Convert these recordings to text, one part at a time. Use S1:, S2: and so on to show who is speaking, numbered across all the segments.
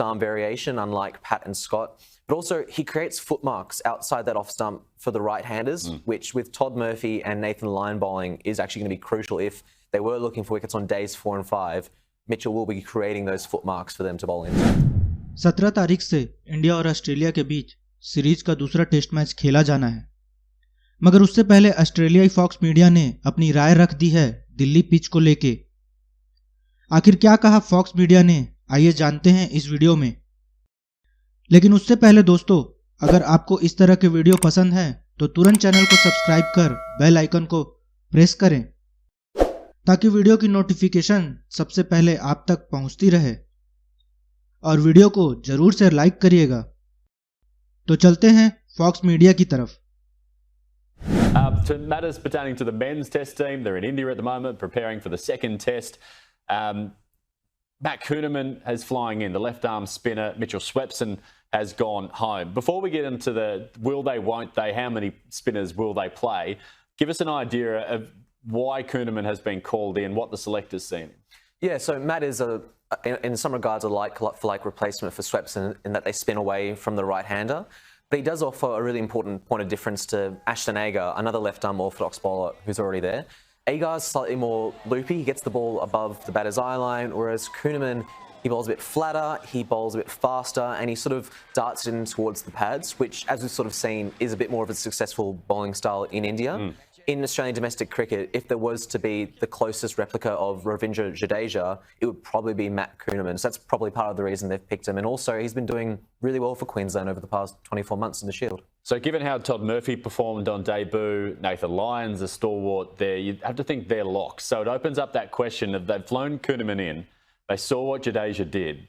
S1: arm variation, unlike Pat and Scott. But also, he creates footmarks outside that off stump for the right-handers, which with Todd Murphy and Nathan Lyon bowling is actually going to be crucial if they were looking for wickets on days 4 and 5. Mitchell will be creating those footmarks for them to bowl into.
S2: 17 तारीख से India और Australia के बीच series का दूसरा test match खेला जाना है, मगर उससे पहले ऑस्ट्रेलियाई फॉक्स मीडिया ने अपनी राय रख दी है दिल्ली पिच को लेके। आखिर क्या कहा फॉक्स मीडिया ने, आइए जानते हैं इस वीडियो में। लेकिन उससे पहले दोस्तों, अगर आपको इस तरह के वीडियो पसंद है तो तुरंत चैनल को सब्सक्राइब कर बेल आइकन को प्रेस करें ताकि वीडियो की नोटिफिकेशन सबसे पहले आप तक पहुंचती रहे, और वीडियो को जरूर से लाइक करिएगा। तो चलते हैं फॉक्स मीडिया की तरफ।
S3: To matters pertaining to the men's test team, they're in India at the moment preparing for the second test. Matt Kuhnemann is flying in, the left arm spinner. Mitchell Swepson has gone home. Before we get into the will they, won't they, how many spinners will they play, give us an idea of why Kuhnemann has been called in, what the selectors seen.
S1: Yeah, so Matt is in some regards a like replacement for Swepson in that they spin away from the right-hander. But he does offer a really important point of difference to Ashton Agar, another left-arm orthodox bowler who's already there. Agar's slightly more loopy. He gets the ball above the batter's eye line, whereas Kuhnemann, he bowls a bit flatter, he bowls a bit faster, and he sort of darts in towards the pads, which, as we've sort of seen, is a bit more of a successful bowling style in India. In Australian domestic cricket, if there was to be the closest replica of Ravindra Jadeja, it would probably be Matt Kuhnemann. So that's probably part of the reason they've picked him. And also, he's been doing really well for Queensland over the past 24 months in the Shield.
S3: So given how Todd Murphy performed on debut, Nathan Lyon's a stalwart there, you have to think they're locked. So it opens up that question of they've flown Kuhnemann in, they saw what Jadeja did.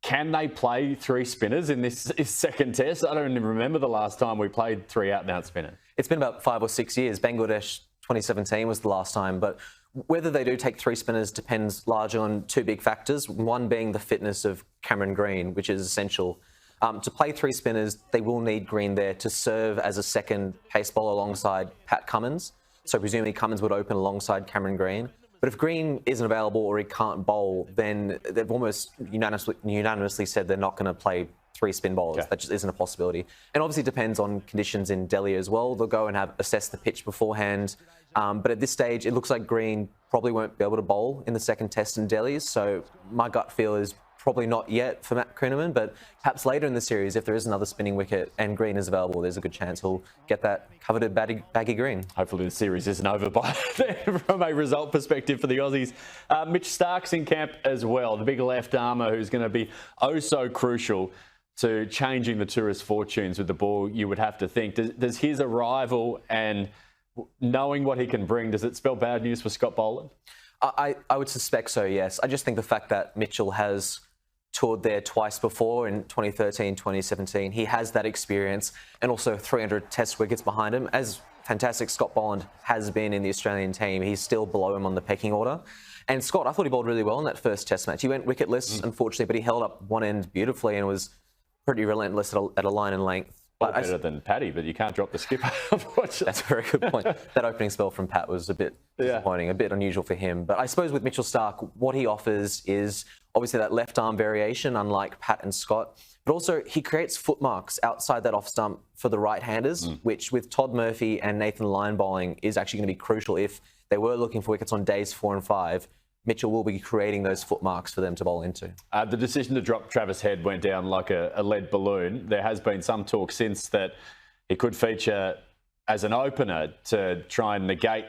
S3: Can they play 3 spinners in this second test? I don't even remember the last time we played 3 out-and-out spinners.
S1: It's been about 5 or 6 years. Bangladesh 2017 was the last time. But whether they do take 3 spinners depends largely on 2 big factors. One being the fitness of Cameron Green, which is essential. To play 3 spinners, they will need Green there to serve as a second pace bowler alongside Pat Cummins. So presumably Cummins would open alongside Cameron Green. But if Green isn't available or he can't bowl, then they've almost unanimously said they're not going to play 3 spin bowlers. Okay. That just isn't a possibility. And obviously it depends on conditions in Delhi as well. They'll go and assess the pitch beforehand. But at this stage, it looks like Green probably won't be able to bowl in the second test in Delhi. So my gut feel is probably not yet for Matt Kuhnemann, but perhaps later in the series, if there is another spinning wicket and Green is available, there's a good chance he'll get that coveted baggy green.
S3: Hopefully the series isn't over by from a result perspective for the Aussies. Mitch Stark's in camp as well, the big left armer who's going to be oh so crucial to changing the tourist fortunes with the ball, you would have to think. Does his arrival and knowing what he can bring, does it spell bad news for Scott Boland?
S1: I would suspect so, yes. I just think the fact that Mitchell has toured there twice before in 2013, 2017. He has that experience and also 300 test wickets behind him. As fantastic Scott Boland has been in the Australian team, he's still below him on the pecking order. And Scott, I thought he bowled really well in that first test match. He went wicketless, unfortunately, but he held up one end beautifully and was pretty relentless at a line and length.
S3: But better than Paddy, but you can't drop the skipper, unfortunately.
S1: That's a very good point. That opening spell from Pat was a bit disappointing, a bit unusual for him. But I suppose with Mitchell Stark, what he offers is obviously that left arm variation, unlike Pat and Scott. But also, he creates footmarks outside that off stump for the right-handers, which with Todd Murphy and Nathan Lyon bowling is actually going to be crucial if they were looking for wickets on days 4 and 5. Mitchell will be creating those footmarks for them to bowl into.
S3: The decision to drop Travis Head went down like a lead balloon. There has been some talk since that he could feature as an opener to try and negate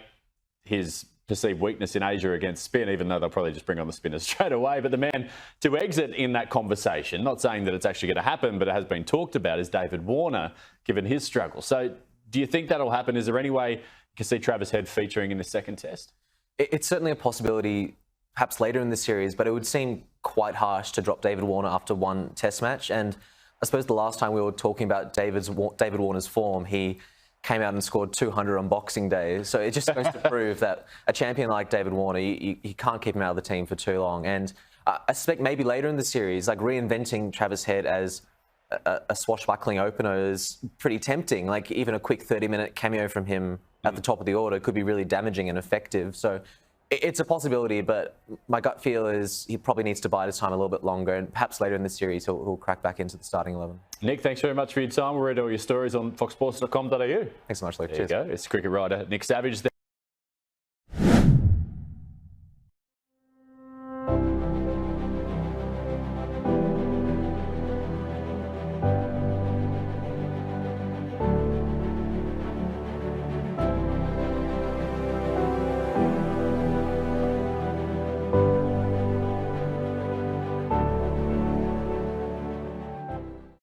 S3: his perceived weakness in Asia against spin, even though they'll probably just bring on the spinners straight away. But the man to exit in that conversation, not saying that it's actually going to happen, but it has been talked about, is David Warner, given his struggle. So do you think that'll happen? Is there any way you can see Travis Head featuring in the second test?
S1: It's certainly a possibility, perhaps later in the series, but it would seem quite harsh to drop David Warner after one test match. And I suppose the last time we were talking about David Warner's form, he came out and scored 200 on Boxing Day. So it just goes to prove that a champion like David Warner, you can't keep him out of the team for too long. And I suspect maybe later in the series, like reinventing Travis Head as a swashbuckling opener is pretty tempting. Like even a quick 30-minute cameo from him at the top of the order could be really damaging and effective. So It's a possibility, but my gut feel is he probably needs to bide his time a little bit longer, and perhaps later in the series he'll crack back into the starting 11.
S3: Nick, thanks very much for your time. We'll read all your stories on foxsports.com.au.
S1: Thanks so much, Luke.
S3: There
S1: Cheers.
S3: you go. It's cricket writer Nick Savage.